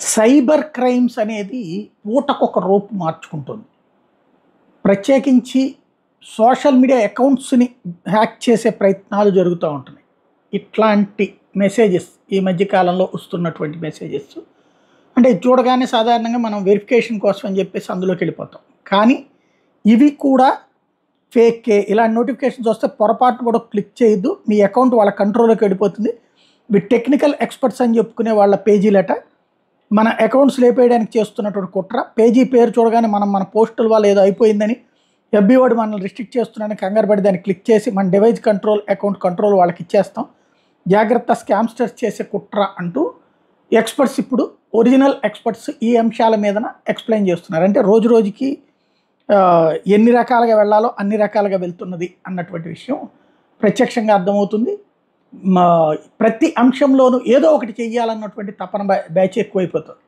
Cyber crimes అనేది పూటకొక రూపు మార్చుకుంటుంది. ప్రత్యేకించి సోషల్ మీడియా అకౌంట్స్‌ని హ్యాక్ చేసే ప్రయత్నాలు జరుగుతూ ఉంటున్నాయి. ఇట్లాంటి మెసేజెస్ ఈ మధ్య కాలంలో వస్తున్నటువంటి మెసేజెస్ అంటే చూడగానే సాధారణంగా మనం వెరిఫికేషన్ కోసం అని చెప్పేసి అందులోకి వెళ్ళిపోతాం. కానీ ఇవి కూడా ఫేకే. ఇలాంటి నోటిఫికేషన్స్ వస్తే పొరపాటున కూడా క్లిక్ చేయొద్దు. మీ అకౌంట్ వాళ్ళ కంట్రోల్‌లోకి వెళ్ళిపోతుంది. టెక్నికల్ ఎక్స్పర్ట్స్ అని చెప్పుకునే వాళ్ళ పేజీలట మన అకౌంట్స్ లేపేయడానికి చేస్తున్నటువంటి కుట్ర. పేజీ పేరు చూడగానే మన పోస్టుల వల్ల ఏదో అయిపోయిందని ఎఫ్బీ వాడు మనల్ని రిస్ట్రిక్ట్ చేస్తున్నాడని కంగారు పడి దాన్ని క్లిక్ చేసి మన డివైస్ కంట్రోల్ అకౌంట్ కంట్రోల్ వాళ్ళకి ఇచ్చేస్తాం. జాగ్రత్త, స్కామ్స్టర్స్ చేసే కుట్ర అంటూ ఎక్స్పర్ట్స్ ఇప్పుడు ఒరిజినల్ ఎక్స్పర్ట్స్ ఈ అంశాల మీదన ఎక్స్ప్లెయిన్ చేస్తున్నారు. అంటే రోజు రోజుకి ఎన్ని రకాలుగా వెళ్ళాలో అన్ని రకాలుగా వెళ్తున్నది అన్నటువంటి విషయం ప్రత్యక్షంగా అర్థమవుతుంది. ప్రతి అంశంలోనూ ఏదో ఒకటి చెయ్యాలన్నటువంటి తపన బ్యాచ్ ఎక్కువైపోతుంది.